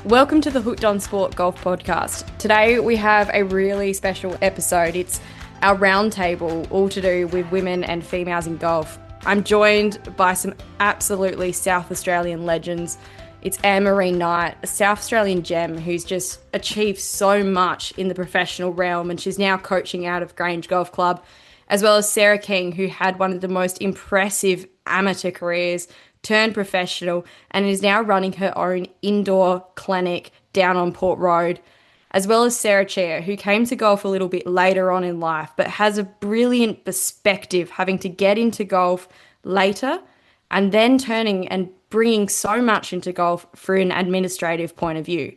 Welcome to the Hooked on Sport Golf Podcast. Today we have a really special episode. It's our roundtable, all to do with women and females in golf. I'm joined by some absolutely South Australian legends. It's Anne-Marie Knight, a South Australian gem who's just achieved so much in the professional realm, and she's now coaching out of Grange Golf Club, as well as Sarah King, who had one of the most impressive amateur careers, turned professional, and is now running her own indoor clinic down on Port Road, as well as Sarah Chia, who came to golf a little bit later on in life, but has a brilliant perspective, having to get into golf later and then turning and bringing so much into golf through an administrative point of view.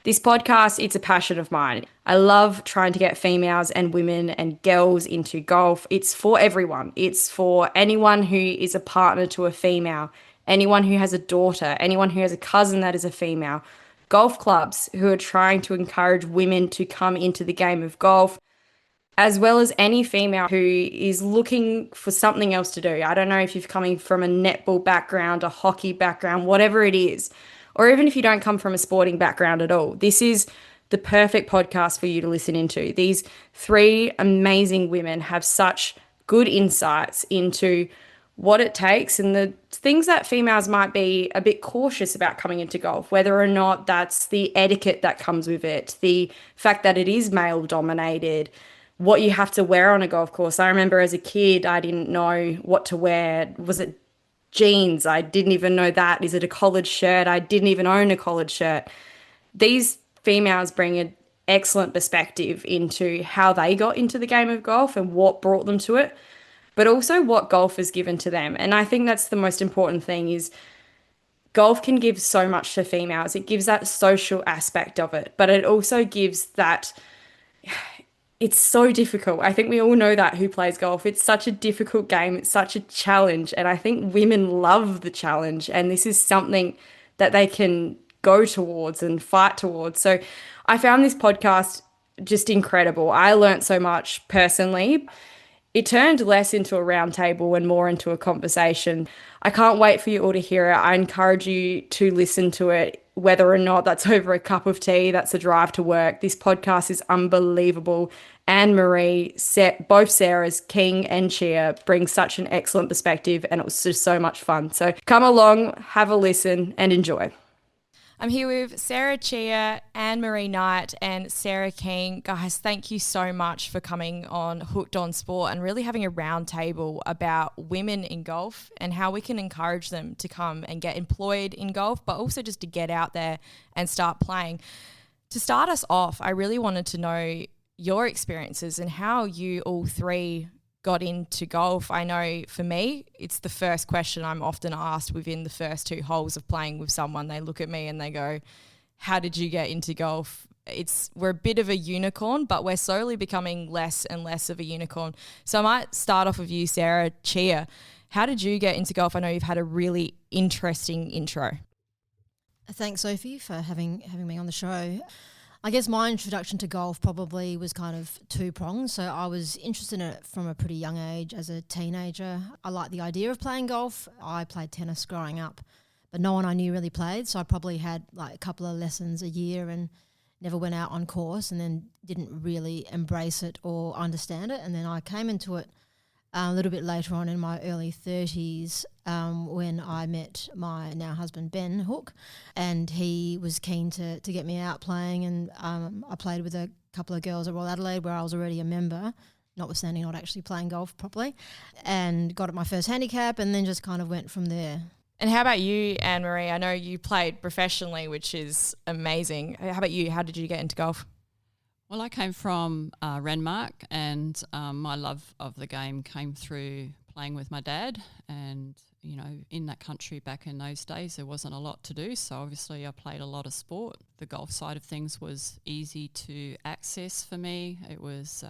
This podcast, it's a passion of mine. I love trying to get females and women and girls into golf. It's for everyone. It's for anyone who is a partner to a female, anyone who has a daughter, anyone who has a cousin that is a female, golf clubs who are trying to encourage women to come into the game of golf, as well as any female who is looking for something else to do. I don't know if you're coming from a netball background, a hockey background, whatever it is, or even if you don't come from a sporting background at all. This is the perfect podcast for you to listen into. These three amazing women have such good insights into what it takes and the things that females might be a bit cautious about coming into golf, whether or not that's the etiquette that comes with it, the fact that it is male dominated, what you have to wear on a golf course. I remember as a kid, I didn't know what to wear. Was it jeans? I didn't even know that. Is it a collared shirt? I didn't even own a collared shirt. These females bring an excellent perspective into how they got into the game of golf and what brought them to it, but also what golf has given to them. And I think that's the most important thing is golf can give so much to females. It gives that social aspect of it, but it also gives that it's so difficult. I think we all know that who plays golf. It's such a difficult game. It's such a challenge. And I think women love the challenge. And this is something that they can go towards and fight towards. So I found this podcast just incredible. I learned so much personally. It turned less into a round table and more into a conversation. I can't wait for you all to hear it. I encourage you to listen to it, whether or not that's over a cup of tea, that's a drive to work. This podcast is unbelievable. Anne-Marie, both Sarahs, King and Chia, bring such an excellent perspective, and it was just so much fun. So come along, have a listen and enjoy. I'm here with Sarah Chia, Anne-Marie Knight and Sarah King. Guys, thank you so much for coming on Hooked on Sport and really having a round table about women in golf and how we can encourage them to come and get employed in golf, but also just to get out there and start playing. To start us off, I really wanted to know your experiences and how you all three got into golf. I know for me, it's the first question I'm often asked within the first two holes of playing with someone. They look at me and they go, how did you get into golf? We're a bit of a unicorn, but we're slowly becoming less and less of a unicorn. So I might start off with you, Sarah Chia. How did you get into golf? I know you've had a really interesting intro. Thanks, Sophie, for having me on the show. I guess my introduction to golf probably was kind of two-pronged. So I was interested in it from a pretty young age as a teenager. I liked the idea of playing golf. I played tennis growing up, but no one I knew really played. So I probably had like a couple of lessons a year and never went out on course, and then didn't really embrace it or understand it. And then I came into it a little bit later on in my early 30s when I met my now husband Ben Hook, and he was keen to get me out playing, and I played with a couple of girls at Royal Adelaide where I was already a member, notwithstanding not actually playing golf properly, and got at my first handicap and then just kind of went from there. And how about you, Anne-Marie? I know you played professionally, which is amazing. How about you? How did you get into golf? Well, I came from Renmark, and my love of the game came through playing with my dad. And, you know, in that country back in those days, there wasn't a lot to do. So obviously I played a lot of sport. The golf side of things was easy to access for me. It was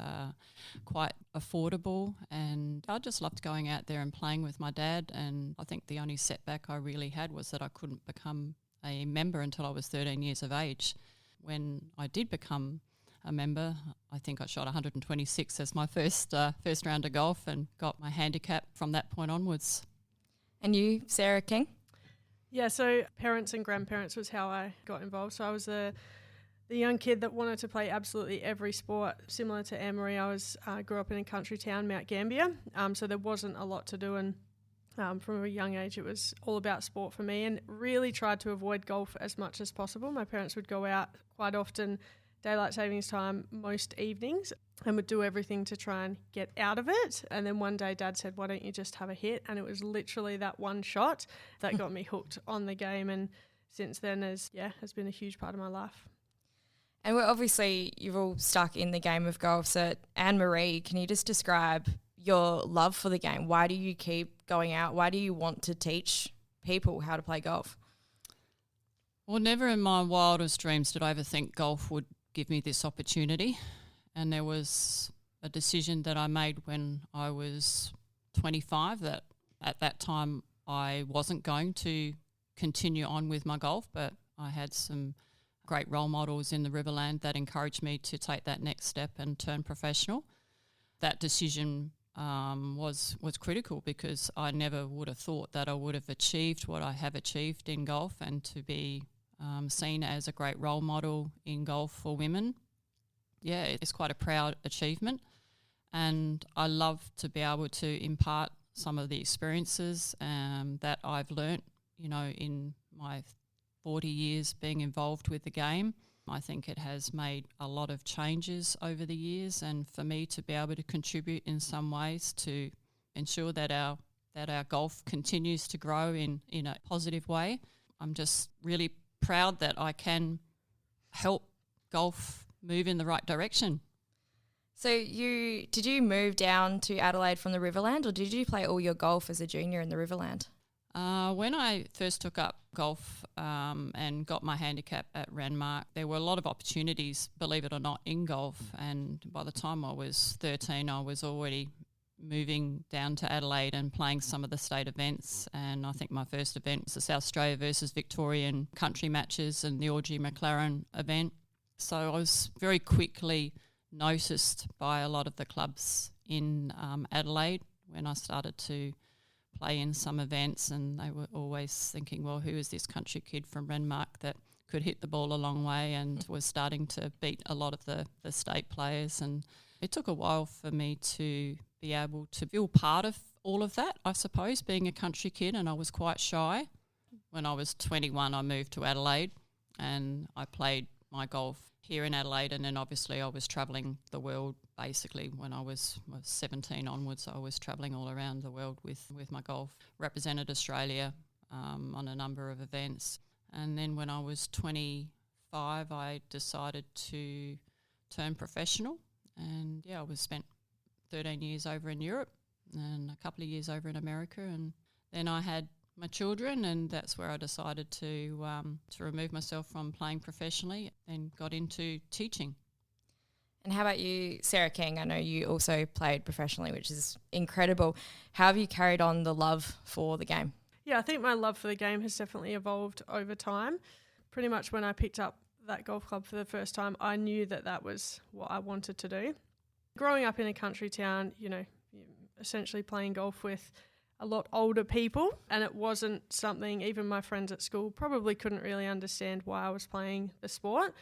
quite affordable, and I just loved going out there and playing with my dad. And I think the only setback I really had was that I couldn't become a member until I was 13 years of age. When I did become a member, I think I shot 126 as my first round of golf and got my handicap from that point onwards. And you, Sarah King? Yeah, so parents and grandparents was how I got involved. So I was the young kid that wanted to play absolutely every sport. Similar to Anne-Marie, I grew up in a country town, Mount Gambier, so there wasn't a lot to do, and from a young age it was all about sport for me, and really tried to avoid golf as much as possible. My parents would go out quite often, daylight savings time most evenings, and would do everything to try and get out of it. And then one day Dad said, why don't you just have a hit? And it was literally that one shot that got me hooked on the game, and since then has been a huge part of my life. And we're obviously, you're all stuck in the game of golf. So Anne-Marie, can you just describe your love for the game? Why do you keep going out? Why do you want to teach people how to play golf? Well, never in my wildest dreams did I ever think golf would give me this opportunity. And there was a decision that I made when I was 25 that at that time I wasn't going to continue on with my golf, but I had some great role models in the Riverland that encouraged me to take that next step and turn professional. That decision was critical because I never would have thought that I would have achieved what I have achieved in golf, and to be seen as a great role model in golf for women. Yeah, it's quite a proud achievement, and I love to be able to impart some of the experiences that I've learnt, in my 40 years being involved with the game. I think it has made a lot of changes over the years, and for me to be able to contribute in some ways to ensure that our golf continues to grow in a positive way, I'm just really proud that I can help golf move in the right direction. So did you move down to Adelaide from the Riverland, or did you play all your golf as a junior in the Riverland? When I first took up golf and got my handicap at Renmark, there were a lot of opportunities, believe it or not, in golf. And by the time I was 13, I was already moving down to Adelaide and playing some of the state events. And I think my first event was the South Australia versus Victorian country matches and the Audrey McLaren event. So I was very quickly noticed by a lot of the clubs in Adelaide when I started to play in some events, and they were always thinking, well, who is this country kid from Renmark that could hit the ball a long way, and was starting to beat a lot of the state players. And it took a while for me to be able to feel part of all of that, I suppose, being a country kid, and I was quite shy. When I was 21, I moved to Adelaide and I played my golf here in Adelaide, and then obviously I was travelling the world basically when I was 17 onwards. I was travelling all around the world with my golf, represented Australia on a number of events. And then when I was 25, I decided to turn professional, and I spent 13 years over in Europe and a couple of years over in America, and then I had my children, and that's where I decided to remove myself from playing professionally and got into teaching. And how about you, Sarah King? I know you also played professionally, which is incredible. How have you carried on the love for the game? Yeah, I think my love for the game has definitely evolved over time. Pretty much when I picked up that golf club for the first time, I knew that was what I wanted to do. Growing up in a country town, essentially playing golf with a lot older people, and it wasn't something, even my friends at school probably couldn't really understand why I was playing the sport.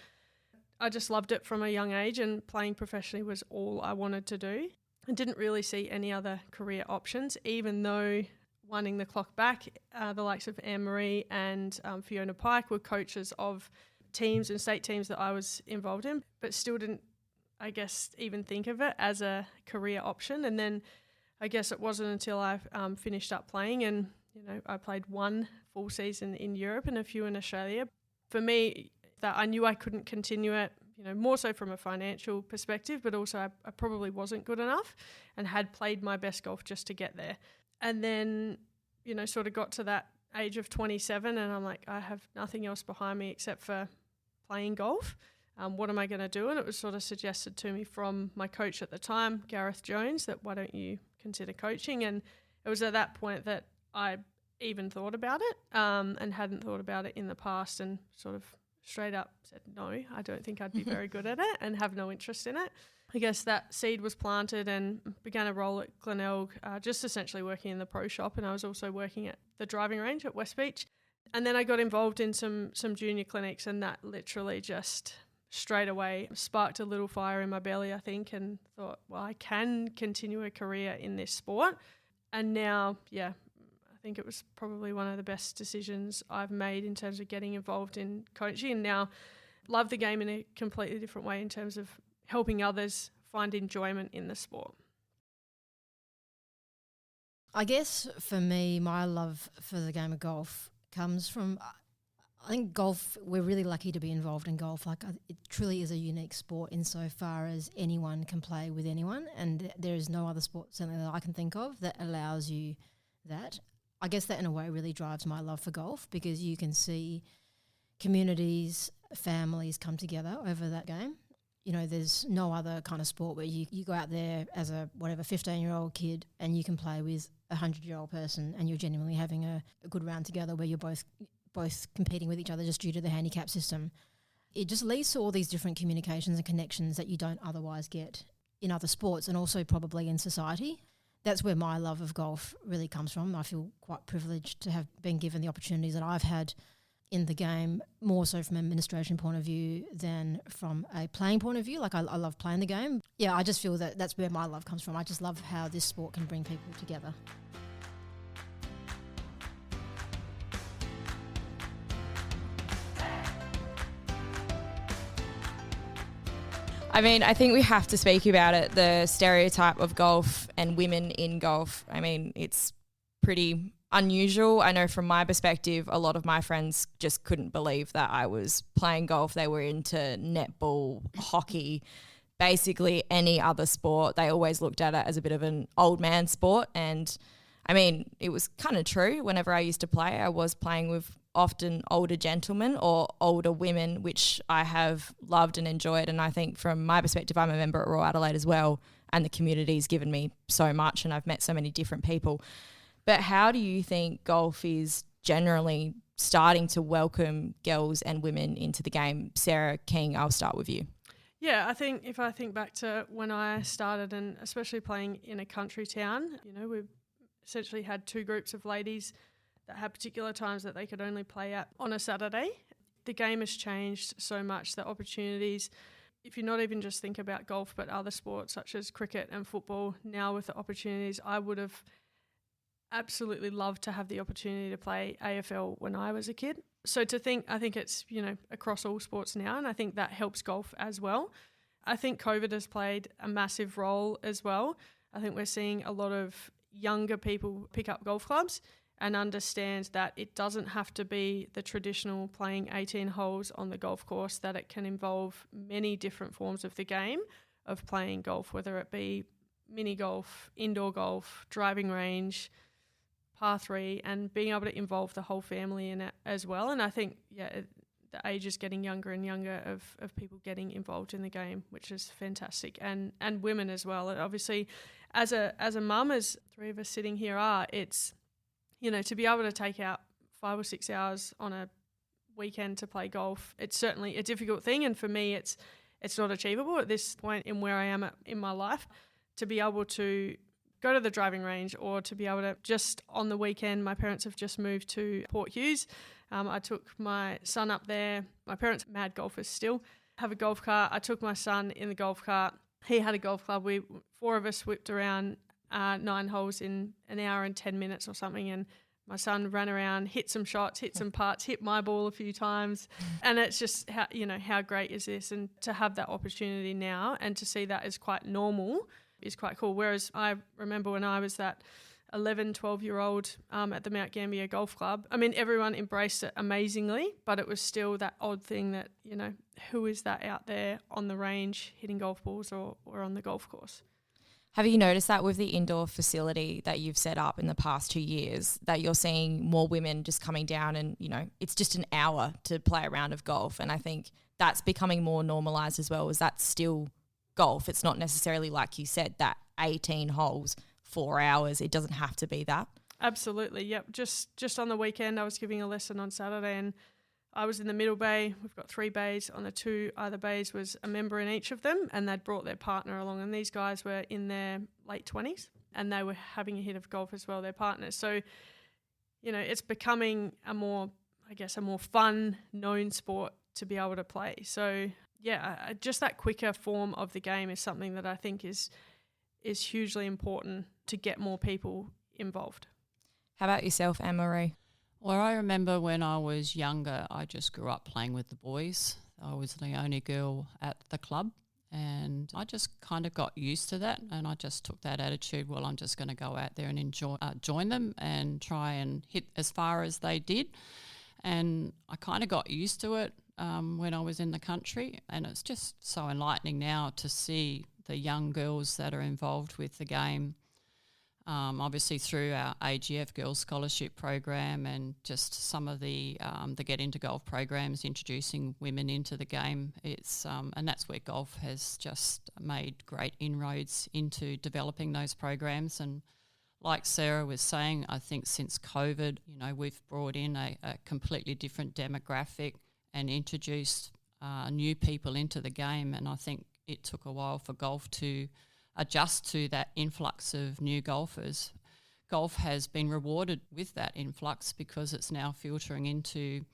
I just loved it from a young age, and playing professionally was all I wanted to do. I didn't really see any other career options, even though winding the clock back, the likes of Anne-Marie and Fiona Pike were coaches of teams and state teams that I was involved in, but still didn't, I guess, even think of it as a career option. And then I guess it wasn't until I finished up playing, and I played one full season in Europe and a few in Australia. For me, that I knew I couldn't continue it, more so from a financial perspective, but also I probably wasn't good enough and had played my best golf just to get there. And then, sort of got to that age of 27, and I'm like, I have nothing else behind me except for playing golf. What am I going to do? And it was sort of suggested to me from my coach at the time, Gareth Jones, that why don't you consider coaching? And it was at that point that I even thought about it and hadn't thought about it in the past, and sort of straight up said, no, I don't think I'd be very good at it and have no interest in it. I guess that seed was planted and began a role at Glenelg, just essentially working in the pro shop, and I was also working at the driving range at West Beach. And then I got involved in some junior clinics, and that literally just straight away sparked a little fire in my belly, I think, and thought, well, I can continue a career in this sport. And now, I think it was probably one of the best decisions I've made in terms of getting involved in coaching, and now love the game in a completely different way in terms of helping others find enjoyment in the sport. I guess for me, my love for the game of golf comes from, I think golf, we're really lucky to be involved in golf. Like, it truly is a unique sport insofar as anyone can play with anyone, and there is no other sport, certainly that I can think of, that allows you that. I guess that in a way really drives my love for golf, because you can see communities, families come together over that game. You know, there's no other kind of sport where you go out there as a 15-year-old kid and you can play with a 100-year-old person and you're genuinely having a good round together where you're both competing with each other just due to the handicap system. It just leads to all these different communications and connections that you don't otherwise get in other sports, and also probably in society. That's where my love of golf really comes from. I feel quite privileged to have been given the opportunities that I've had in the game, more so from an administration point of view than from a playing point of view. Like, I love playing the game. Yeah, I just feel that that's where my love comes from. I just love how this sport can bring people together. I mean, I think we have to speak about it, the stereotype of golf and women in golf. I mean, it's pretty unusual. I know from my perspective, a lot of my friends just couldn't believe that I was playing golf. They were into netball, hockey, basically any other sport. They always looked at it as a bit of an old man sport. And I mean, it was kind of true. Whenever I used to play, I was playing with often older gentlemen or older women, which I have loved and enjoyed. And I think from my perspective, I'm a member at Royal Adelaide as well, and the community's given me so much and I've met so many different people. But how do you think golf is generally starting to welcome girls and women into the game? Sarah King, I'll start with you. Yeah, I think if I think back to when I started, and especially playing in a country town, you know, we've essentially had two groups of ladies that had particular times that they could only play at on a Saturday. The game has changed so much, the opportunities, if you not even just think about golf but other sports such as cricket and football, now with the opportunities, I would have absolutely loved to have the opportunity to play AFL when I was a kid. So I think it's, you know, across all sports now, and I think that helps golf as well. I think COVID has played a massive role as well. I think we're seeing a lot of younger people pick up golf clubs and understand that it doesn't have to be the traditional playing 18 holes on the golf course, that it can involve many different forms of the game of playing golf, whether it be mini golf, indoor golf, driving range, par 3, and being able to involve the whole family in it as well. And I think, the age is getting younger and younger of people getting involved in the game, which is fantastic, and women as well. And obviously, as a mum, as three of us sitting here are, it's, you know, to be able to take out 5 or 6 hours on a weekend to play golf, it's certainly a difficult thing. And for me, it's not achievable at this point in where I am in my life, to be able to go to the driving range, or to be able to just on the weekend. My parents have just moved to Port Hughes. I took my son up there. My parents are mad golfers still, have a golf cart. I took my son in the golf cart. He had a golf club. 4 of us whipped around 9 holes in an hour and 10 minutes or something, and my son ran around, hit some shots, hit some putts, hit my ball a few times. And it's just, how great is this? And to have that opportunity now and to see that as quite normal is quite cool. Whereas I remember when I was that 11, 12-year-old at the Mount Gambier Golf Club, I mean, everyone embraced it amazingly, but it was still that odd thing that, you know, who is that out there on the range hitting golf balls or on the golf course? Have you noticed that with the indoor facility that you've set up in the past 2 years, that you're seeing more women just coming down and, you know, it's just an hour to play a round of golf? And I think that's becoming more normalised as well. Is that still golf? It's not necessarily, like you said, that 18 holes, 4 hours. It doesn't have to be that. Absolutely, yep. Just on the weekend, I was giving a lesson on Saturday, and I was in the middle bay. We've got 3 bays. On the 2 other bays was a member in each of them, and they'd brought their partner along. And these guys were in their late 20s, and they were having a hit of golf as well, their partners. So, you know, it's becoming a more, I guess, a more fun, known sport to be able to play. So, yeah, just that quicker form of the game is something that I think is hugely important to get more people involved. How about yourself, Anne-Marie? Well, I remember when I was younger, I just grew up playing with the boys. I was the only girl at the club, and I just kind of got used to that, and I just took that attitude, well, I'm just going to go out there and join them and try and hit as far as they did. And I kind of got used to it when I was in the country, and it's just so enlightening now to see the young girls that are involved with the game, obviously through our AGF Girls Scholarship Program and just some of the Get Into Golf programs introducing women into the game. It's and that's where golf has just made great inroads into developing those programs. And like Sarah was saying, I think since COVID, we've brought in a completely different demographic and introduced new people into the game. And I think it took a while for golf to adjust to that influx of new golfers. Golf has been rewarded with that influx because it's now filtering into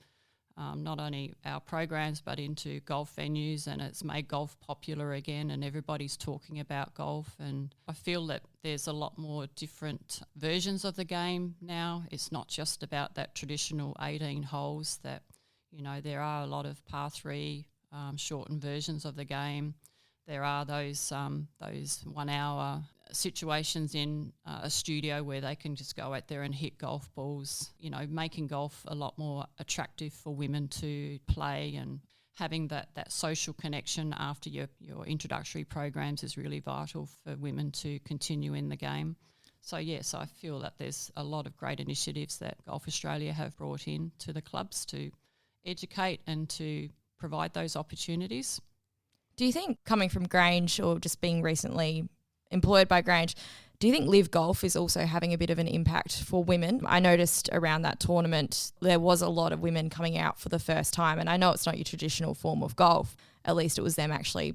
not only our programs but into golf venues, and it's made golf popular again and everybody's talking about golf. And I feel that there's a lot more different versions of the game now. It's not just about that traditional 18 holes that, there are a lot of par 3 shortened versions of the game. There are those 1 hour situations in a studio where they can just go out there and hit golf balls, making golf a lot more attractive for women to play, and having that social connection after your introductory programs is really vital for women to continue in the game. So, yes, I feel that there's a lot of great initiatives that Golf Australia have brought in to the clubs to educate and to provide those opportunities. Do you think, coming from Grange or just being recently employed by Grange, do you think Live Golf is also having a bit of an impact for women? I noticed around that tournament there was a lot of women coming out for the first time, and I know it's not your traditional form of golf. At least it was them actually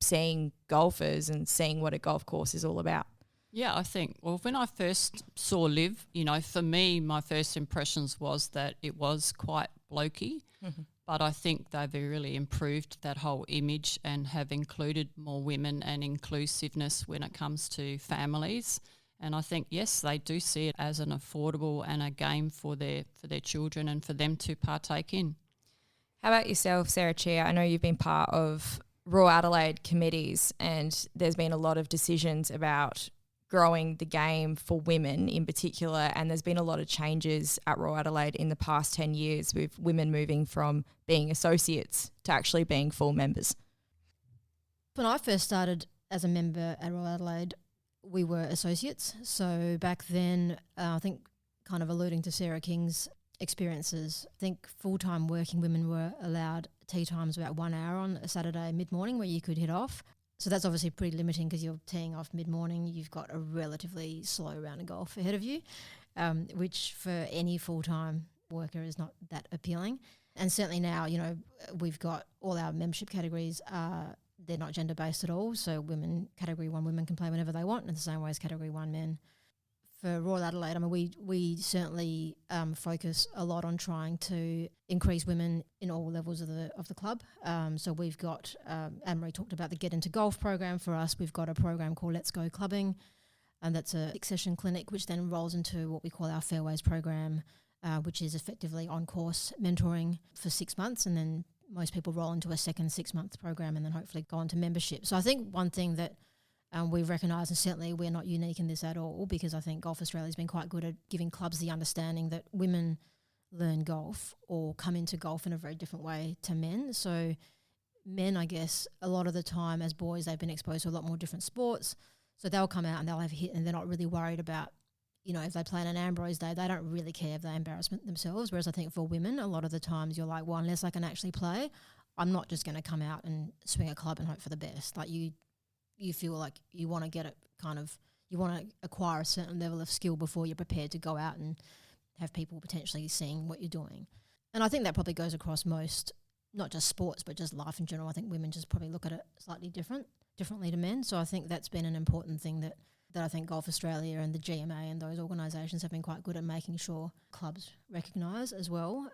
seeing golfers and seeing what a golf course is all about. Yeah, I think, well, when I first saw Live, for me, my first impressions was that it was quite blokey. Mm-hmm. But I think they've really improved that whole image and have included more women and inclusiveness when it comes to families. And I think, yes, they do see it as an affordable and a game for their children and for them to partake in. How about yourself, Sarah Chia? I know you've been part of Royal Adelaide committees, and there's been a lot of decisions about growing the game for women in particular, and there's been a lot of changes at Royal Adelaide in the past 10 years with women moving from being associates to actually being full members. When I first started as a member at Royal Adelaide, we were associates. So back then, I think kind of alluding to Sarah King's experiences, I think full-time working women were allowed tea times about 1 hour on a Saturday mid-morning where you could hit off. So that's obviously pretty limiting because you're teeing off mid-morning. You've got a relatively slow round of golf ahead of you, which for any full-time worker is not that appealing. And certainly now, we've got all our membership categories, they're not gender-based at all. So Category 1 women can play whenever they want in the same way as Category 1 men. For Royal Adelaide, I mean, we certainly focus a lot on trying to increase women in all levels of the club. So we've got, Anne-Marie talked about the Get Into Golf program. For us, we've got a program called Let's Go Clubbing, and that's a 6-session clinic, which then rolls into what we call our Fairways program, which is effectively on-course mentoring for 6 months, and then most people roll into a second 6-month program and then hopefully go on to membership. So I think one thing that we've recognised, and certainly we're not unique in this at all, because I think Golf Australia has been quite good at giving clubs the understanding that women learn golf or come into golf in a very different way to men. So men, I guess, a lot of the time as boys, they've been exposed to a lot more different sports. So they'll come out and they'll have a hit and they're not really worried about, if they play on an Ambrose day, they don't really care if they embarrass themselves. Whereas I think for women, a lot of the times you're like, well, unless I can actually play, I'm not just going to come out and swing a club and hope for the best. Like you feel like you want to get it you want to acquire a certain level of skill before you're prepared to go out and have people potentially seeing what you're doing. And I think that probably goes across most, not just sports, but just life in general. I think women just probably look at it slightly differently to men. So I think that's been an important thing that I think Golf Australia and the GMA and those organisations have been quite good at making sure clubs recognise as well.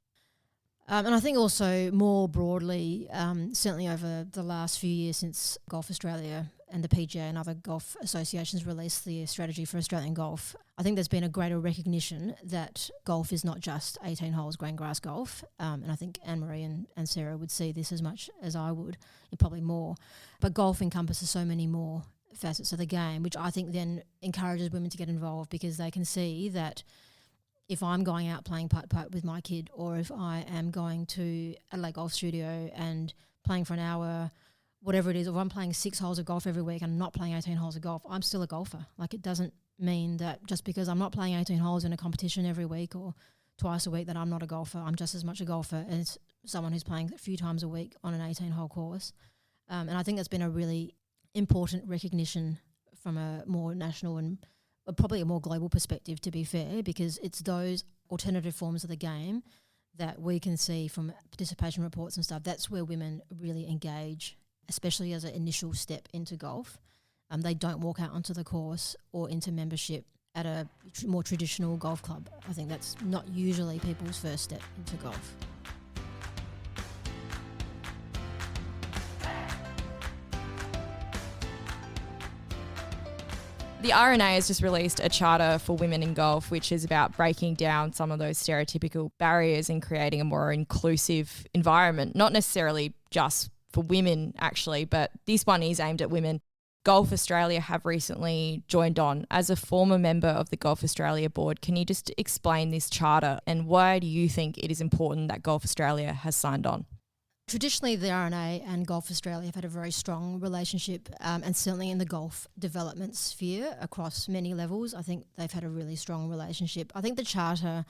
And I think also more broadly, certainly over the last few years since Golf Australia and the PGA and other golf associations released the strategy for Australian golf, I think there's been a greater recognition that golf is not just 18 holes grain grass golf. And I think Anne-Marie and Sarah would see this as much as I would, and probably more. But golf encompasses so many more facets of the game, which I think then encourages women to get involved, because they can see that if I'm going out playing putt-putt with my kid, or if I am going to Adelaide Golf Studio and playing for an hour, whatever it is, or if I'm playing 6 holes of golf every week and I'm not playing 18 holes of golf, I'm still a golfer. Like, it doesn't mean that just because I'm not playing 18 holes in a competition every week or twice a week that I'm not a golfer. I'm just as much a golfer as someone who's playing a few times a week on an 18-hole course. And I think that's been a really important recognition from a more national and probably a more global perspective, to be fair, because it's those alternative forms of the game that we can see from participation reports and stuff. That's where women really engage, especially as an initial step into golf. They don't walk out onto the course or into membership at a more traditional golf club. I think that's not usually people's first step into golf. The RNA has just released a charter for women in golf, which is about breaking down some of those stereotypical barriers and creating a more inclusive environment, not necessarily just for women actually, but this one is aimed at women. Golf Australia have recently joined on. As a former member of the Golf Australia board, can you just explain this charter and why do you think it is important that Golf Australia has signed on? Traditionally, the RNA and Golf Australia have had a very strong relationship, and certainly in the golf development sphere across many levels, I think they've had a really strong relationship. I think the charter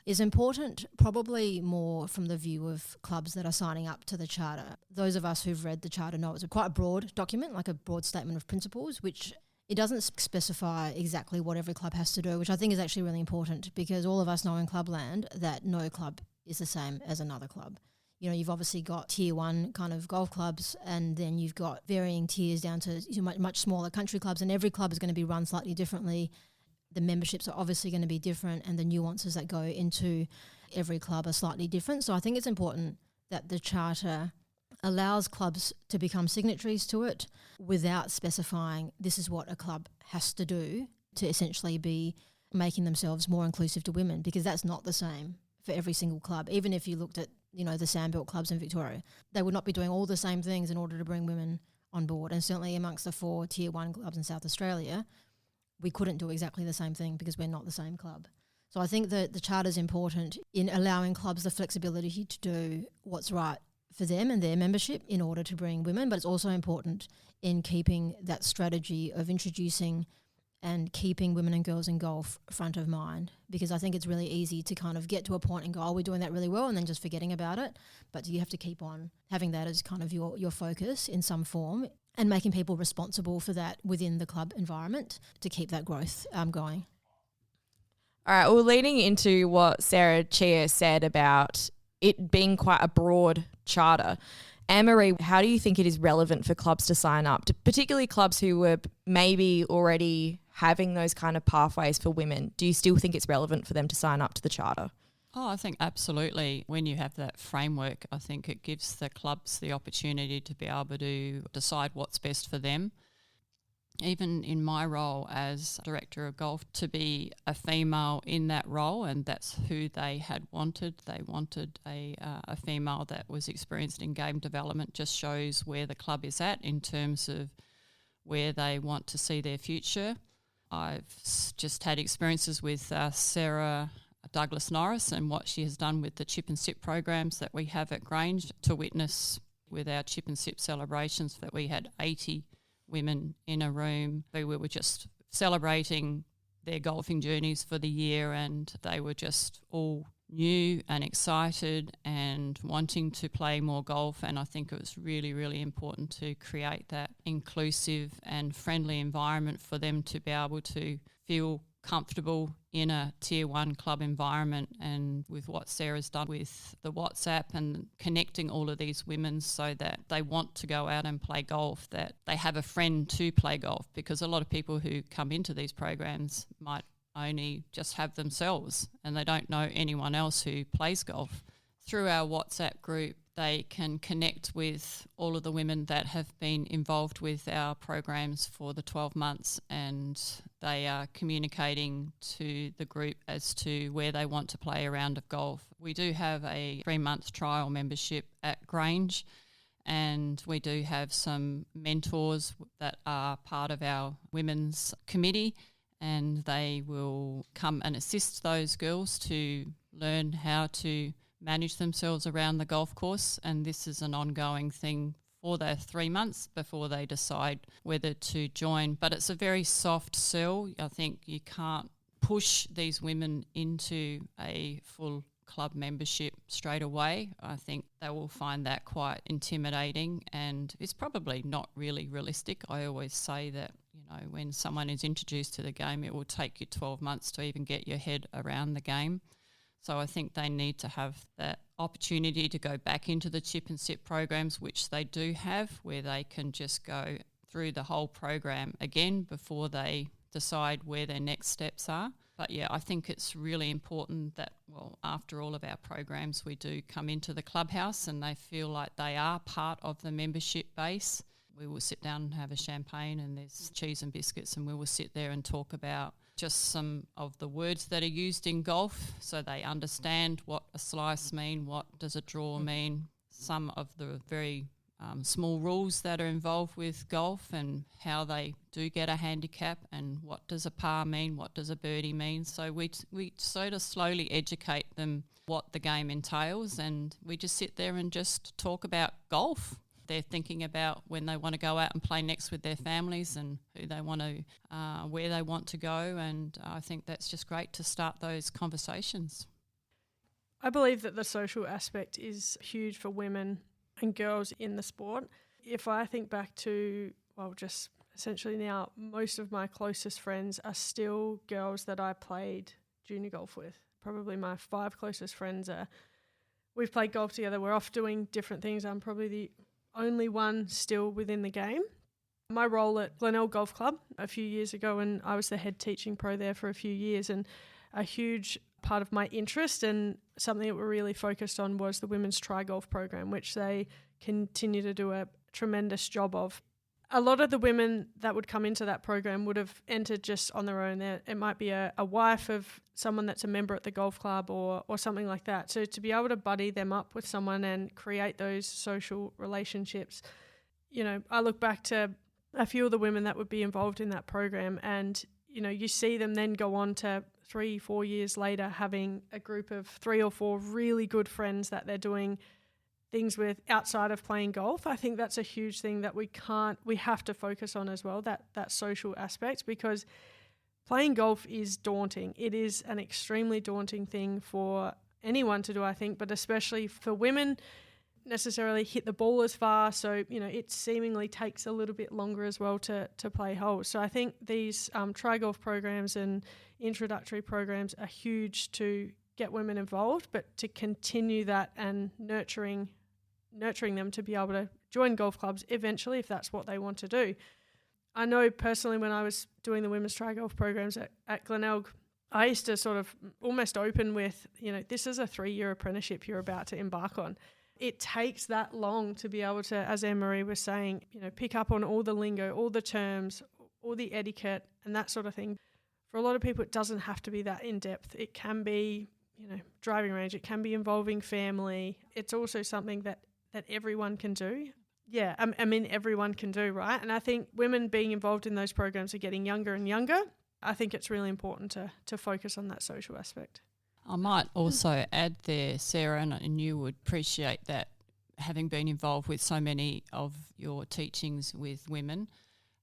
is important, probably more from the view of clubs that are signing up to the charter. Those of us who've read the charter know it's quite a broad document, like a broad statement of principles, which it doesn't specify exactly what every club has to do, which I think is actually really important, because all of us know in clubland that no club is the same as another club. You know, you've obviously got tier 1 kind of golf clubs, and then you've got varying tiers down to much smaller country clubs, and every club is going to be run slightly differently. The memberships are obviously going to be different, and the nuances that go into every club are slightly different. So I think it's important that the charter allows clubs to become signatories to it without specifying this is what a club has to do to essentially be making themselves more inclusive to women, because that's not the same for every single club. Even if you looked at the sandbelt clubs in Victoria, they would not be doing all the same things in order to bring women on board. And certainly amongst the 4 tier 1 clubs in South Australia, we couldn't do exactly the same thing because we're not the same club. So I think that the charter is important in allowing clubs the flexibility to do what's right for them and their membership in order to bring women, but it's also important in keeping that strategy of introducing and keeping women and girls in golf front of mind, because I think it's really easy to kind of get to a point and go, oh, we're doing that really well, and then just forgetting about it. But you have to keep on having that as kind of your focus in some form, and making people responsible for that within the club environment to keep that growth going. All right, well, leading into what Sarah Chia said about it being quite a broad charter, Anne-Marie, how do you think it is relevant for clubs to sign up, particularly clubs who were maybe already having those kind of pathways for women? Do you still think it's relevant for them to sign up to the charter? Oh, I think absolutely. When you have that framework, I think it gives the clubs the opportunity to be able to decide what's best for them. Even in my role as Director of Golf, to be a female in that role, and that's who they had wanted. They wanted a female that was experienced in game development, just shows where the club is at in terms of where they want to see their future. I've just had experiences with Sarah Douglas Norris and what she has done with the chip and sip programs that we have at Grange, to witness with our chip and sip celebrations that we had 80 women in a room who were just celebrating their golfing journeys for the year, and they were just all new and excited and wanting to play more golf. And I think it was really, really important to create that inclusive and friendly environment for them to be able to feel comfortable in a tier 1 club environment. And with what Sarah's done with the WhatsApp and connecting all of these women so that they want to go out and play golf, that they have a friend to play golf, because a lot of people who come into these programs might only just have themselves and they don't know anyone else who plays golf. through our WhatsApp group, they can connect with all of the women that have been involved with our programs for the 12 months, and they are communicating to the group as to where they want to play a round of golf. We do have a 3-month trial membership at Grange, and we do have some mentors that are part of our women's committee, and they will come and assist those girls to learn how to manage themselves around the golf course. And this is an ongoing thing for their 3 months before they decide whether to join. But it's a very soft sell. I think you can't push these women into a full club membership straight away. I think they will find that quite intimidating, and it's probably not really realistic. I always say that, you know, when someone is introduced to the game, it will take you 12 months to even get your head around the game. So I think they need to have that opportunity to go back into the chip and sit programs, which they do have, where they can just go through the whole program again before they decide where their next steps are. But yeah, I think it's really important that, well, after all of our programs, we do come into the clubhouse and they feel like they are part of the membership base. We will sit down and have a champagne, and there's cheese and biscuits, and we will sit there and talk about just some of the words that are used in golf so they understand what a slice mean, what does a draw mean, some of the very small rules that are involved with golf and how they do get a handicap, and what does a par mean, what does a birdie mean. So we sort of slowly educate them what the game entails, and we just sit there and just talk about golf. They're thinking about when they want to go out and play next with their families and who they want to, where they want to go, and I think that's just great to start those conversations. I believe that the social aspect is huge for women and girls in the sport. If I think back to, well, just essentially now, most of my closest friends are still girls that I played junior golf with. Probably my 5 closest friends we've played golf together. We're off doing different things. I'm probably the only one still within the game. My role at Glenelg Golf Club a few years ago, and I was the head teaching pro there for a few years, and a huge part of my interest and something that we're really focused on was the women's tri-golf program, which they continue to do a tremendous job of. A lot of the women that would come into that program would have entered just on their own. It might be a wife of someone that's a member at the golf club or something like that. So to be able to buddy them up with someone and create those social relationships, you know, I look back to a few of the women that would be involved in that program, and you know, you see them then go on to 3-4 years later having a group of 3 or 4 really good friends that they're doing things with outside of playing golf. I think that's a huge thing that we have to focus on as well, that social aspect, because playing golf is daunting. It is an extremely daunting thing for anyone to do, I think, but especially for women, necessarily hit the ball as far. So, you know, it seemingly takes a little bit longer as well to play holes. So I think these tri-golf programs and introductory programs are huge to get women involved, but to continue that and nurturing them to be able to join golf clubs eventually if that's what they want to do. I know personally when I was doing the women's tri-golf programs at Glenelg, I used to sort of almost open with, you know, this is a 3-year apprenticeship you're about to embark on. It takes that long to be able to, as Anne-Marie was saying, you know, pick up on all the lingo, all the terms, all the etiquette and that sort of thing. For a lot of people, it doesn't have to be that in-depth. It can be, you know, driving range. It can be involving family. It's also something that everyone can do. Yeah, I mean, everyone can do, right? And I think women being involved in those programs are getting younger and younger. I think it's really important to focus on that social aspect. I might also add there, Sarah, and you would appreciate that, having been involved with so many of your teachings with women,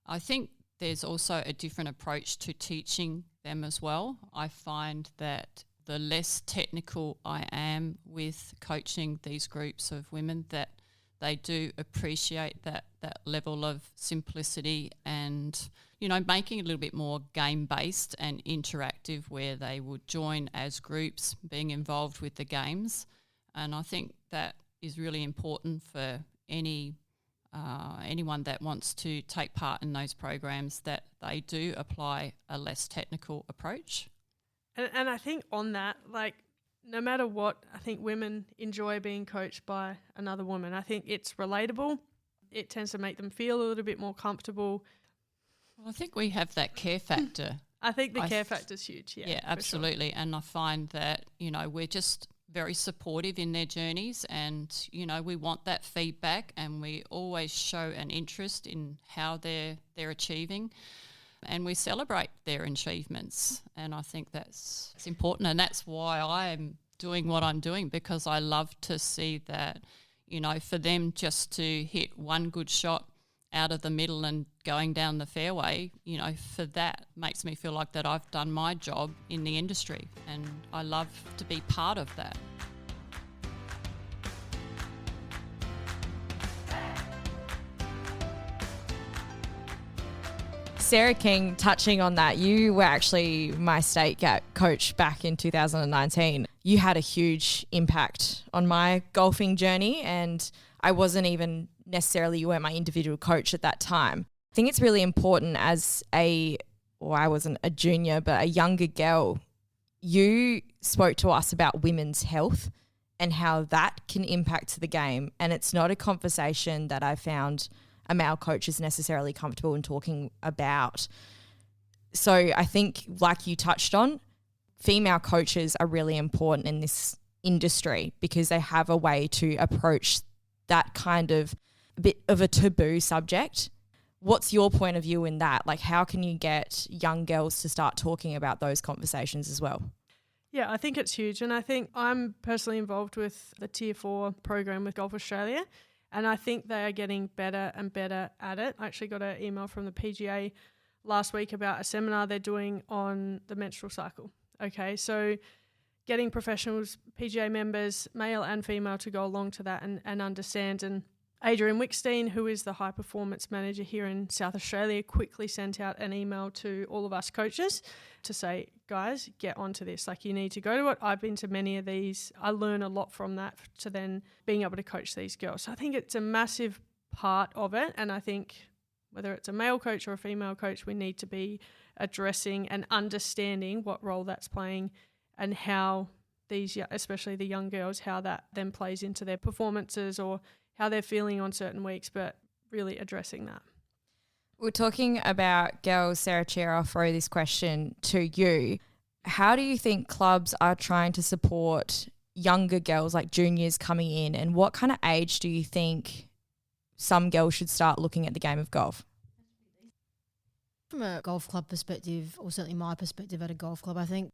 I think there's also a different approach to teaching them as well. I find that the less technical I am with coaching these groups of women, that they do appreciate that level of simplicity and, you know, making it a little bit more game-based and interactive, where they would join as groups, being involved with the games. And I think that is really important for anyone that wants to take part in those programs, that they do apply a less technical approach. And I think on that, like, no matter what, I think women enjoy being coached by another woman. I think it's relatable. It tends to make them feel a little bit more comfortable. Well, I think we have that care factor. I think the care factor is huge. Yeah, absolutely. Sure. And I find that, we're just very supportive in their journeys, and, we want that feedback, and we always show an interest in how they're achieving, and we celebrate their achievements. And I think it's important, and that's why I'm doing what I'm doing, because I love to see that, for them just to hit one good shot out of the middle and going down the fairway, for that makes me feel like that I've done my job in the industry, and I love to be part of that. Sarah King, touching on that, you were actually my state coach back in 2019. You had a huge impact on my golfing journey, and I wasn't even necessarily, you weren't my individual coach at that time. I think it's really important I wasn't a junior, but a younger girl, you spoke to us about women's health and how that can impact the game. And it's not a conversation that I found a male coach is necessarily comfortable in talking about. So I think, like you touched on, female coaches are really important in this industry because they have a way to approach that kind of bit of a taboo subject. What's your point of view in that? Like, how can you get young girls to start talking about those conversations as well? Yeah, I think it's huge. And I think I'm personally involved with the Tier 4 program with Golf Australia, and I think they are getting better and better at it. I actually got an email from the PGA last week about a seminar they're doing on the menstrual cycle. Okay, so getting professionals, PGA members, male and female, to go along to that and understand. And Adrian Wickstein, who is the high performance manager here in South Australia, quickly sent out an email to all of us coaches to say, guys, get onto this. Like, you need to go to it. I've been to many of these. I learn a lot from that to then being able to coach these girls. So I think it's a massive part of it. And I think whether it's a male coach or a female coach, we need to be addressing and understanding what role that's playing and how these, especially the young girls, how that then plays into their performances or how they're feeling on certain weeks, but really addressing that. We're talking about girls. Sarah, Chia, I'll throw this question to you. How do you think clubs are trying to support younger girls, like juniors coming in, and what kind of age do you think some girls should start looking at the game of golf? From a golf club perspective, or certainly my perspective at a golf club, I think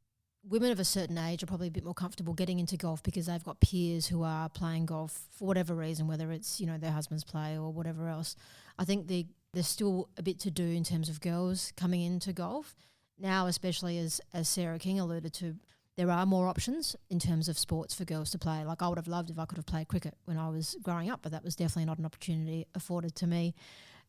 women of a certain age are probably a bit more comfortable getting into golf because they've got peers who are playing golf for whatever reason, whether it's, their husbands play or whatever else. I think there's still a bit to do in terms of girls coming into golf. Now, especially as Sarah King alluded to, there are more options in terms of sports for girls to play. Like, I would have loved if I could have played cricket when I was growing up, but that was definitely not an opportunity afforded to me.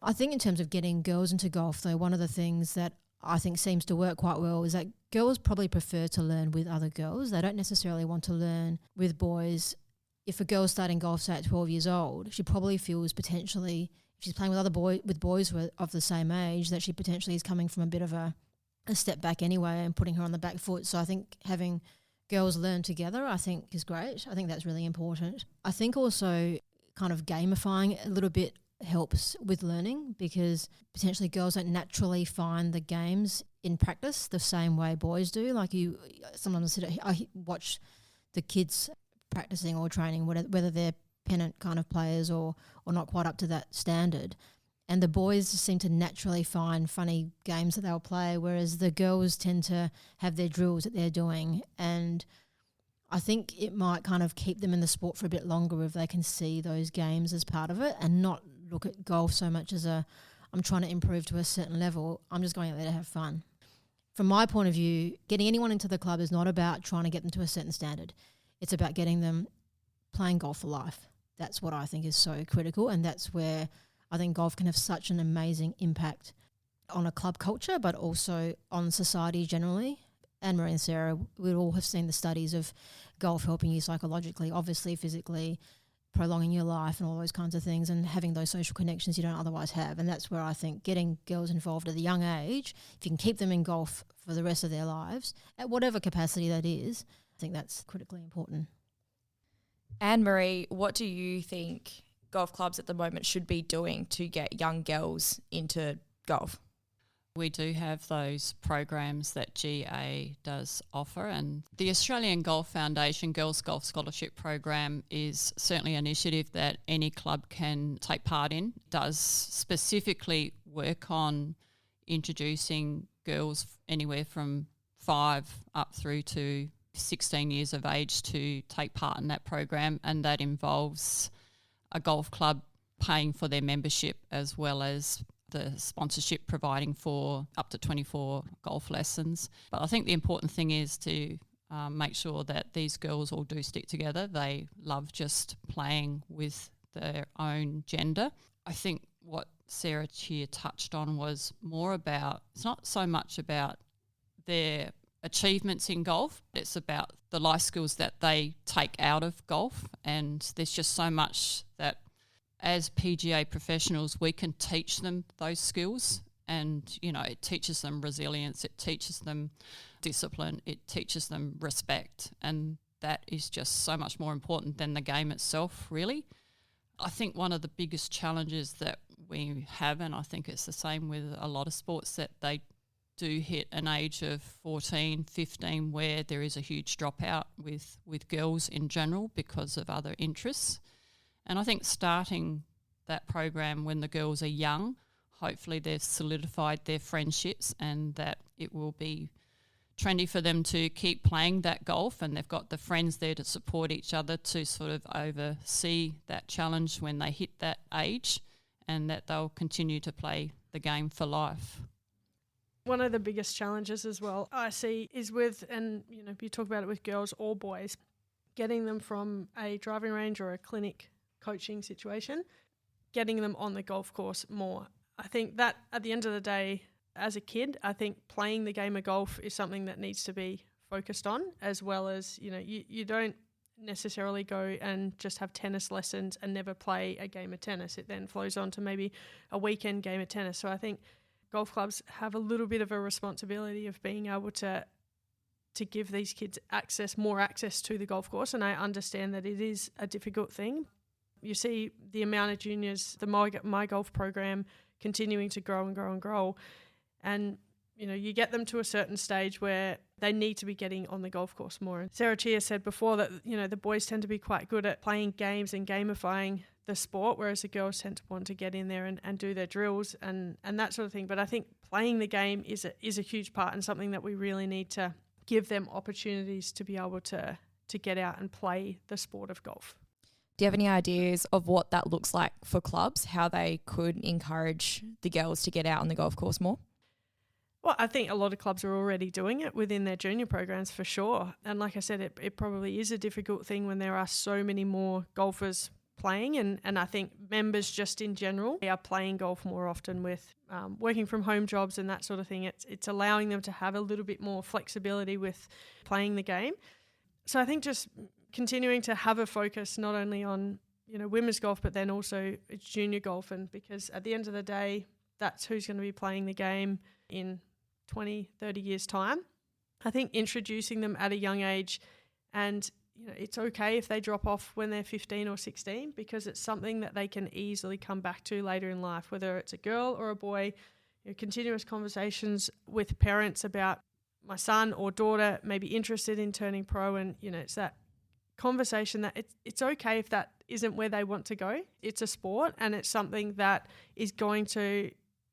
I think in terms of getting girls into golf, though, one of the things that I think seems to work quite well is that girls probably prefer to learn with other girls. They don't necessarily want to learn with boys. If a girl's starting golf, say at 12 years old, she probably feels potentially, if she's playing with boys who are of the same age, that she potentially is coming from a bit of a step back anyway and putting her on the back foot. So I think having girls learn together, I think, is great. I think that's really important. I think also kind of gamifying a little bit helps with learning, because potentially girls don't naturally find the games in practice the same way boys do. Like, you sometimes I watch the kids practicing or training, whether they're pennant kind of players or not quite up to that standard, and the boys seem to naturally find funny games that they'll play, whereas the girls tend to have their drills that they're doing. And I think it might kind of keep them in the sport for a bit longer if they can see those games as part of it and not look at golf so much as I'm trying to improve to a certain level. I'm just going out there to have fun. From my point of view, getting anyone into the club is not about trying to get them to a certain standard. It's about getting them playing golf for life. That's what I think is so critical, and that's where I think golf can have such an amazing impact on a club culture, but also on society generally. Anne-Marie and Sarah, we all have seen the studies of golf helping you psychologically, obviously physically, prolonging your life and all those kinds of things, and having those social connections you don't otherwise have. And that's where I think getting girls involved at a young age, if you can keep them in golf for the rest of their lives, at whatever capacity that is, I think that's critically important. Anne-Marie, what do you think golf clubs at the moment should be doing to get young girls into golf? We do have those programs that GA does offer, and the Australian Golf Foundation Girls Golf Scholarship Program is certainly an initiative that any club can take part in. It does specifically work on introducing girls anywhere from 5 up through to 16 years of age to take part in that program, and that involves a golf club paying for their membership as well as the sponsorship providing for up to 24 golf lessons. But I think the important thing is to make sure that these girls all do stick together. They love just playing with their own gender. I think what Sarah Chia touched on was more about, it's not so much about their achievements in golf, it's about the life skills that they take out of golf. And there's just so much that as PGA professionals, we can teach them those skills, and, you know, it teaches them resilience, it teaches them discipline, it teaches them respect, and that is just so much more important than the game itself, really. I think one of the biggest challenges that we have, and I think it's the same with a lot of sports, that they do hit an age of 14, 15 where there is a huge dropout with girls in general because of other interests. And I think starting that program when the girls are young, hopefully they've solidified their friendships and that it will be trendy for them to keep playing that golf, and they've got the friends there to support each other to sort of oversee that challenge when they hit that age, and that they'll continue to play the game for life. One of the biggest challenges as well I see is with, and you know, you talk about it with girls or boys, getting them from a driving range or a clinic coaching situation, getting them on the golf course more. I think that at the end of the day, as a kid, I think playing the game of golf is something that needs to be focused on, as well as, you know, you don't necessarily go and just have tennis lessons and never play a game of tennis. It then flows on to maybe a weekend game of tennis. So I think golf clubs have a little bit of a responsibility of being able to give these kids more access to the golf course. And I understand that it is a difficult thing. You see the amount of juniors, the My Golf program continuing to grow and grow and grow. And, you know, you get them to a certain stage where they need to be getting on the golf course more. And Sarah Chia said before that, you know, the boys tend to be quite good at playing games and gamifying the sport, whereas the girls tend to want to get in there and do their drills and that sort of thing. But I think playing the game is a huge part, and something that we really need to give them opportunities to be able to get out and play the sport of golf. Do you have any ideas of what that looks like for clubs, how they could encourage the girls to get out on the golf course more? Well, I think a lot of clubs are already doing it within their junior programs for sure. And like I said, it probably is a difficult thing when there are so many more golfers playing. And I think members just in general are playing golf more often with working from home jobs and that sort of thing. It's allowing them to have a little bit more flexibility with playing the game. So I think just continuing to have a focus not only on, you know, women's golf, but then also junior golf. And because at the end of the day, that's who's going to be playing the game in 20, 30 years' time. I think introducing them at a young age, and, you know, it's okay if they drop off when they're 15 or 16, because it's something that they can easily come back to later in life, whether it's a girl or a boy. You know, continuous conversations with parents about my son or daughter may be interested in turning pro, and, you know, it's that conversation that it's okay if that isn't where they want to go. It's a sport, and it's something that is going to,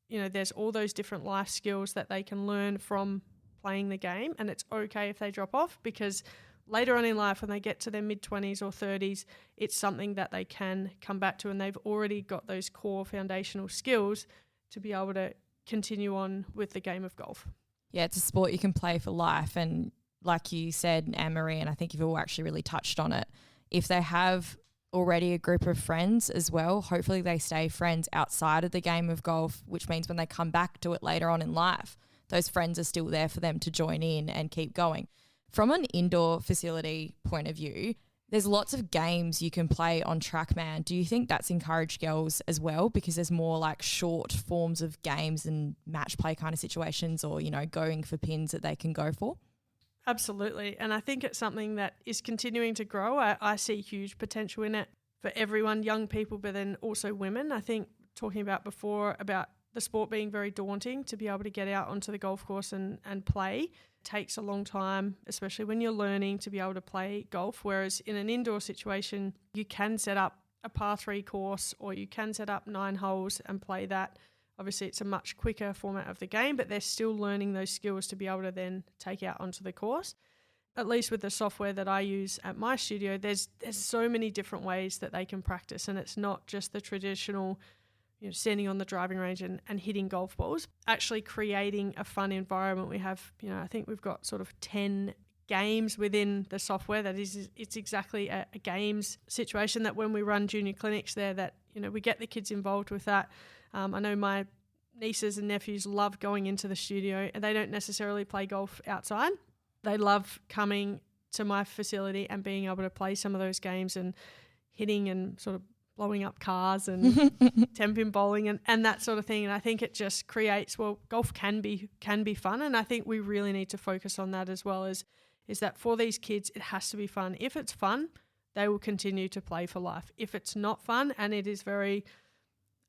you know, there's all those different life skills that they can learn from playing the game, and it's okay if they drop off, because later on in life when they get to their mid-20s or 30s, it's something that they can come back to, and they've already got those core foundational skills to be able to continue on with the game of golf. Yeah, it's a sport you can play for life, and like you said, Anne-Marie, and I think you've all actually really touched on it, if they have already a group of friends as well, hopefully they stay friends outside of the game of golf, which means when they come back to it later on in life, those friends are still there for them to join in and keep going. From an indoor facility point of view, there's lots of games you can play on TrackMan. Do you think that's encouraged girls as well, because there's more like short forms of games and match play kind of situations, or, you know, going for pins that they can go for? Absolutely. And I think it's something that is continuing to grow. I see huge potential in it for everyone, young people, but then also women. I think talking about before about the sport being very daunting, to be able to get out onto the golf course and play takes a long time, especially when you're learning to be able to play golf. Whereas in an indoor situation, you can set up a par 3 course or you can set up 9 holes and play that. Obviously, it's a much quicker format of the game, but they're still learning those skills to be able to then take out onto the course. At least with the software that I use at my studio, there's so many different ways that they can practice, and it's not just the traditional standing on the driving range and hitting golf balls. Actually creating a fun environment. We have, I think we've got sort of 10 games within the software. It's exactly a games situation that when we run junior clinics there, that, we get the kids involved with that. I know my nieces and nephews love going into the studio, and they don't necessarily play golf outside. They love coming to my facility and being able to play some of those games and hitting and sort of blowing up cars and 10-pin bowling and that sort of thing. And I think it just creates, golf can be fun. And I think we really need to focus on that as well, is that for these kids, it has to be fun. If it's fun, they will continue to play for life. If it's not fun and it is very,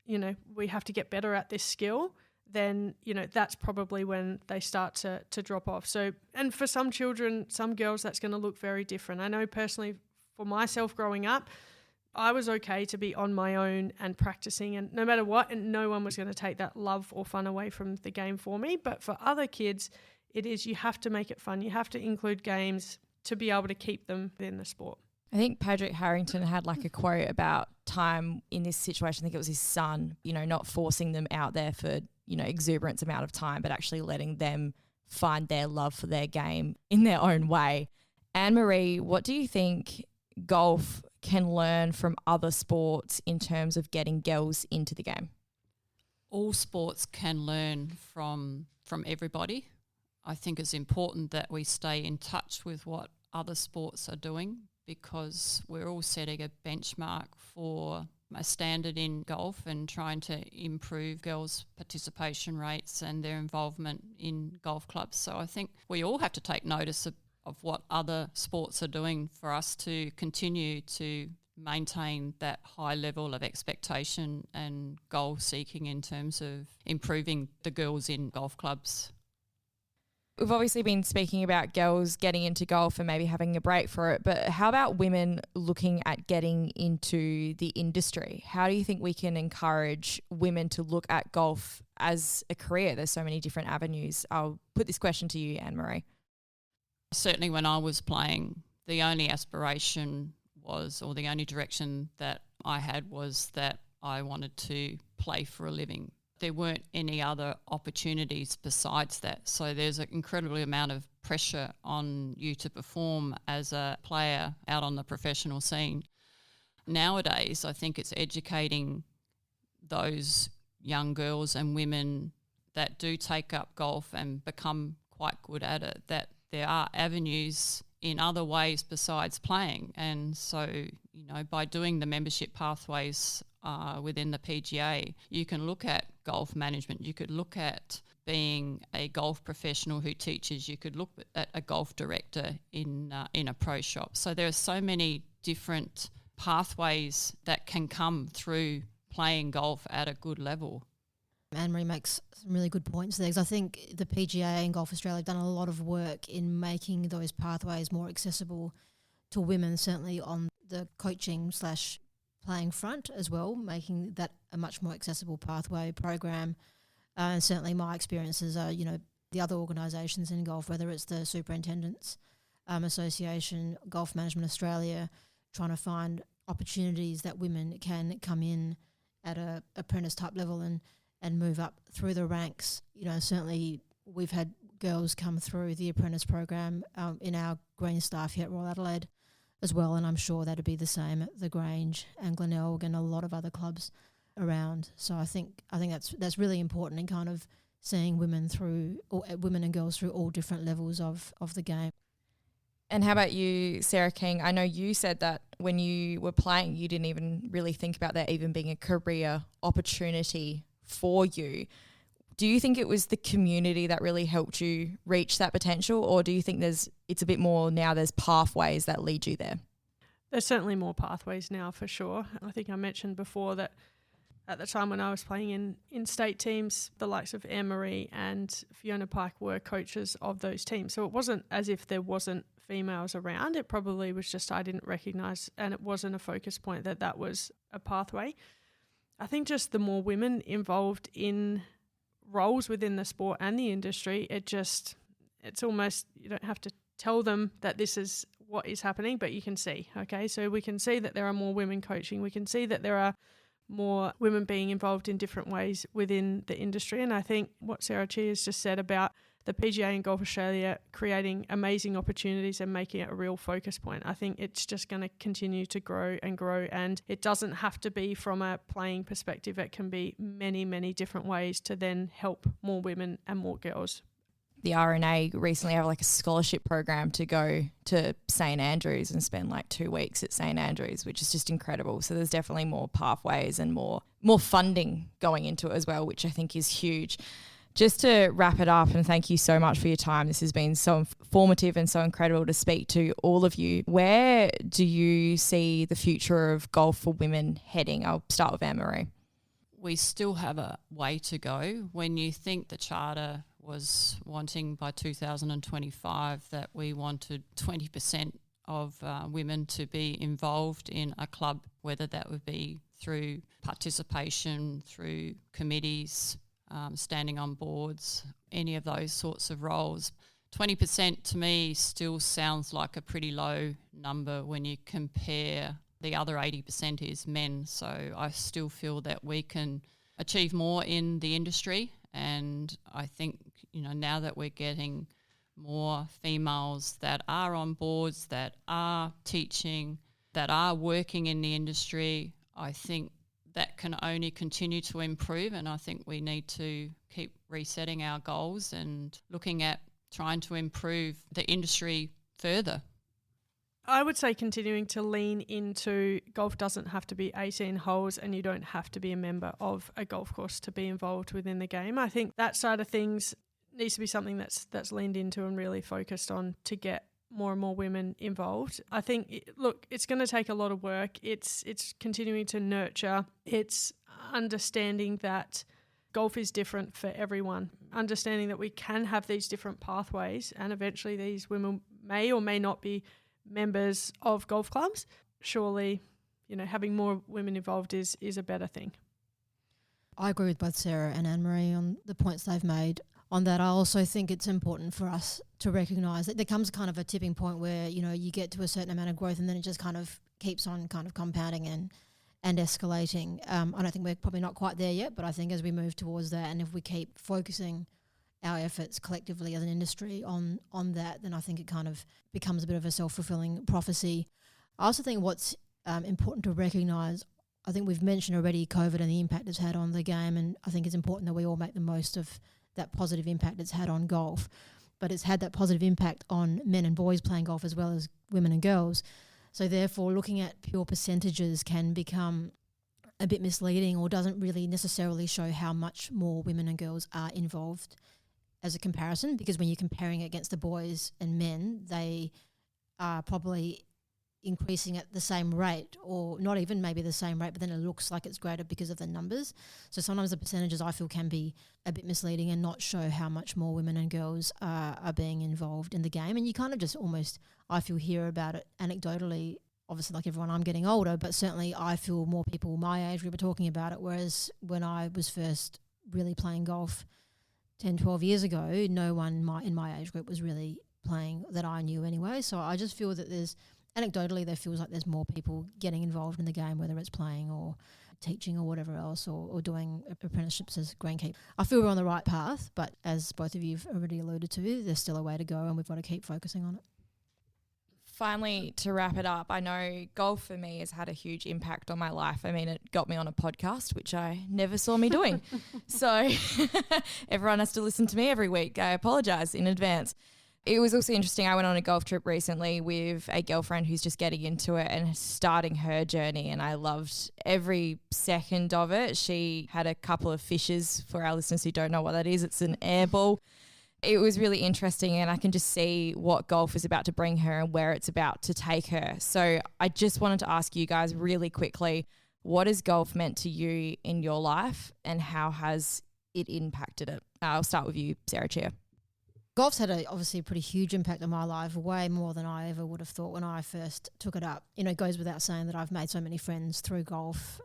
we have to get better at this skill, then, that's probably when they start to drop off. So, and for some children, some girls, that's going to look very different. I know personally for myself growing up, I was okay to be on my own and practicing, and no matter what, and no one was going to take that love or fun away from the game for me. But for other kids, you have to make it fun. You have to include games to be able to keep them in the sport. I think Patrick Harrington had like a quote about time in this situation. I think it was his son, not forcing them out there for, exuberant amount of time, but actually letting them find their love for their game in their own way. Anne-Marie, what do you think golf can learn from other sports in terms of getting girls into the game? All sports can learn from everybody. I think it's important that we stay in touch with what other sports are doing, because we're all setting a benchmark for a standard in golf and trying to improve girls' participation rates and their involvement in golf clubs. So I think we all have to take notice of what other sports are doing for us to continue to maintain that high level of expectation and goal seeking in terms of improving the girls in golf clubs. We've obviously been speaking about girls getting into golf and maybe having a break for it, but how about women looking at getting into the industry? How do you think we can encourage women to look at golf as a career? There's so many different avenues. I'll put this question to you, Anne-Marie. Certainly when I was playing, the only aspiration was, or the only direction that I had was that I wanted to play for a living. There weren't any other opportunities besides that. So there's an incredible amount of pressure on you to perform as a player out on the professional scene. Nowadays, I think it's educating those young girls and women that do take up golf and become quite good at it, that there are avenues in other ways besides playing. And so, by doing the membership pathways within the PGA, you can look at golf management, you could look at being a golf professional who teaches, you could look at a golf director in a pro shop. So there are so many different pathways that can come through playing golf at a good level. Anne-Marie makes some really good points there, because I think the PGA and Golf Australia have done a lot of work in making those pathways more accessible to women, certainly on the coaching / playing front as well, making that a much more accessible pathway program. And certainly my experiences are, the other organisations in golf, whether it's the Superintendents Association, Golf Management Australia, trying to find opportunities that women can come in at a apprentice type level and move up through the ranks. Certainly we've had girls come through the apprentice program in our green staff here at Royal Adelaide as well, and I'm sure that'd be the same at the Grange and Glenelg and a lot of other clubs around. So I think that's really important in kind of seeing women and girls through all different levels of the game. And how about you, Sarah King? I know you said that when you were playing, you didn't even really think about there even being a career opportunity for you. Do you think it was the community that really helped you reach that potential, or do you think it's a bit more now there's pathways that lead you there? There's certainly more pathways now for sure. I think I mentioned before that at the time when I was playing in state teams, the likes of Anne-Marie and Fiona Pike were coaches of those teams. So it wasn't as if there wasn't females around. It probably was just I didn't recognise, and it wasn't a focus point that was a pathway. I think just the more women involved in roles within the sport and the industry, it's almost, you don't have to tell them that this is what is happening, but you can see, okay? So we can see that there are more women coaching. We can see that there are more women being involved in different ways within the industry. And I think what Sarah Chia has just said about the PGA and Golf Australia creating amazing opportunities and making it a real focus point, I think it's just going to continue to grow and grow. And it doesn't have to be from a playing perspective. It can be many, many different ways to then help more women and more girls. The RNA recently have like a scholarship program to go to St. Andrews and spend like 2 weeks at St. Andrews, which is just incredible. So there's definitely more pathways and more funding going into it as well, which I think is huge. Just to wrap it up, and thank you so much for your time. This has been so informative and so incredible to speak to all of you. Where do you see the future of golf for women heading? I'll start with Anne-Marie. We still have a way to go. When you think the Charter was wanting by 2025 that we wanted 20% of women to be involved in a club, whether that would be through participation, through committees, standing on boards, any of those sorts of roles. 20% to me still sounds like a pretty low number when you compare the other 80% is men. So I still feel that we can achieve more in the industry. And I think, now that we're getting more females that are on boards, that are teaching, that are working in the industry, I think that can only continue to improve. And I think we need to keep resetting our goals and looking at trying to improve the industry further. I would say continuing to lean into golf doesn't have to be 18 holes, and you don't have to be a member of a golf course to be involved within the game. I think that side of things needs to be something that's leaned into and really focused on to get more and more women involved. I think, it's going to take a lot of work. It's continuing to nurture. It's understanding that golf is different for everyone, understanding that we can have these different pathways, and eventually these women may or may not be members of golf clubs. Surely, having more women involved is a better thing. I agree with both Sarah and Anne-Marie on the points they've made. On that, I also think it's important for us to recognise that there comes kind of a tipping point where, you get to a certain amount of growth and then it just kind of keeps on kind of compounding and escalating. I don't think we're probably not quite there yet, but I think as we move towards that, and if we keep focusing our efforts collectively as an industry on that, then I think it kind of becomes a bit of a self-fulfilling prophecy. I also think what's important to recognise, I think we've mentioned already COVID and the impact it's had on the game, and I think it's important that we all make the most of that positive impact it's had on golf. But it's had that positive impact on men and boys playing golf as well as women and girls. So therefore, looking at pure percentages can become a bit misleading, or doesn't really necessarily show how much more women and girls are involved as a comparison, because when you're comparing it against the boys and men, they are probably increasing at the same rate, or not even maybe the same rate, but then it looks like it's greater because of the numbers. So sometimes the percentages I feel can be a bit misleading and not show how much more women and girls are being involved in the game. And you kind of just almost, I feel, hear about it anecdotally. Obviously, like everyone, I'm getting older, but certainly I feel more people my age group are talking about it, whereas when I was first really playing golf 10, 12 years ago, no one in my age group was really playing that I knew anyway. So I just feel that anecdotally, there feels like there's more people getting involved in the game, whether it's playing or teaching or whatever else, or doing apprenticeships as greenkeeper. I feel we're on the right path, but as both of you have already alluded to, there's still a way to go and we've got to keep focusing on it. Finally, to wrap it up, I know golf for me has had a huge impact on my life. I mean, it got me on a podcast, which I never saw me doing. So everyone has to listen to me every week. I apologise in advance. It was also interesting. I went on a golf trip recently with a girlfriend who's just getting into it and starting her journey, and I loved every second of it. She had a couple of fishes. For our listeners who don't know what that is, it's an air ball. It was really interesting, and I can just see what golf is about to bring her and where it's about to take her. So I just wanted to ask you guys really quickly, what has golf meant to you in your life and how has it impacted it? I'll start with you, Sarah Chia. Golf's had obviously a pretty huge impact on my life, way more than I ever would have thought when I first took it up. It goes without saying that I've made so many friends through golf.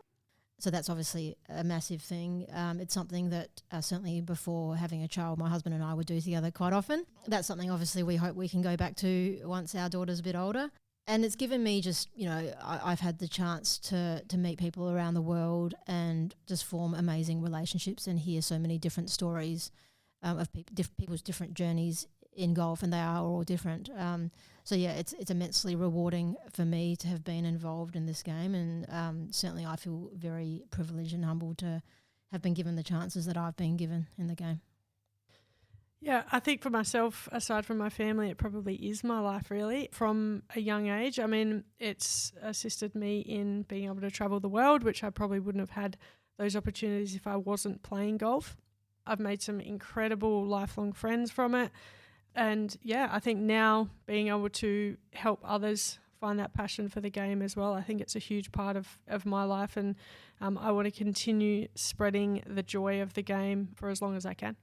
So that's obviously a massive thing. It's something that certainly before having a child, my husband and I would do together quite often. That's something obviously we hope we can go back to once our daughter's a bit older. And it's given me just, I've had the chance to meet people around the world and just form amazing relationships and hear so many different stories of people's different journeys in golf, and they are all different. So yeah, it's immensely rewarding for me to have been involved in this game, and certainly I feel very privileged and humbled to have been given the chances that I've been given in the game. Yeah, I think for myself, aside from my family, it probably is my life really from a young age. I mean, it's assisted me in being able to travel the world, which I probably wouldn't have had those opportunities if I wasn't playing golf. I've made some incredible lifelong friends from it. And yeah, I think now being able to help others find that passion for the game as well, I think it's a huge part of my life, and I want to continue spreading the joy of the game for as long as I can.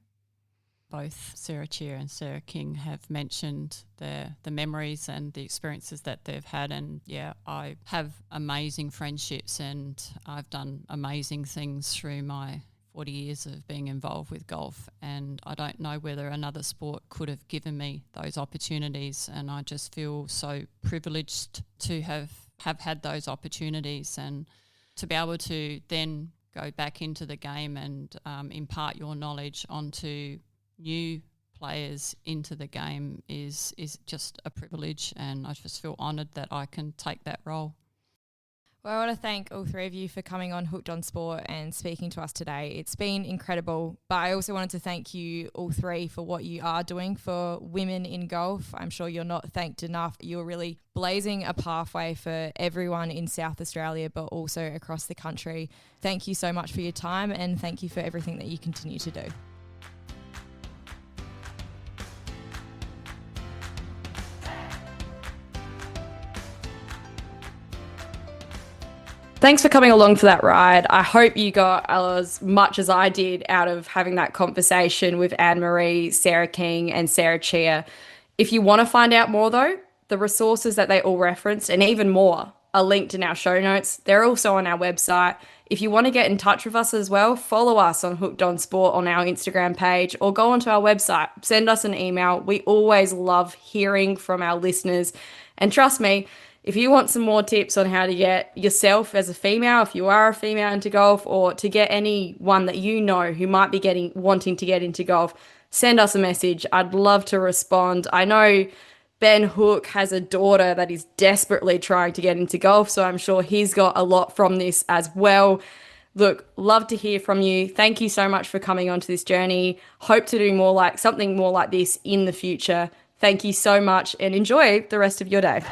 Both Sarah Chia and Sarah King have mentioned the memories and the experiences that they've had, and yeah, I have amazing friendships and I've done amazing things through my 40 years of being involved with golf, and I don't know whether another sport could have given me those opportunities, and I just feel so privileged to have had those opportunities and to be able to then go back into the game and impart your knowledge onto new players into the game is just a privilege, and I just feel honoured that I can take that role. Well, I want to thank all three of you for coming on Hooked on Sport and speaking to us today. It's been incredible, but I also wanted to thank you all three for what you are doing for women in golf. I'm sure you're not thanked enough. You're really blazing a pathway for everyone in South Australia, but also across the country. Thank you so much for your time, and thank you for everything that you continue to do. Thanks for coming along for that ride. I hope you got as much as I did out of having that conversation with Anne-Marie, Sarah King and Sarah Chia. If you want to find out more though, the resources that they all referenced and even more are linked in our show notes. They're also on our website. If you want to get in touch with us as well, follow us on Hooked on Sport on our Instagram page or go onto our website. Send us an email. We always love hearing from our listeners. And trust me, if you want some more tips on how to get yourself as a female, if you are a female into golf, or to get anyone that you know who might be wanting to get into golf, send us a message. I'd love to respond. I know Ben Hook has a daughter that is desperately trying to get into golf, so I'm sure he's got a lot from this as well. Look, love to hear from you. Thank you so much for coming onto this journey. Hope to do something more like this in the future. Thank you so much and enjoy the rest of your day.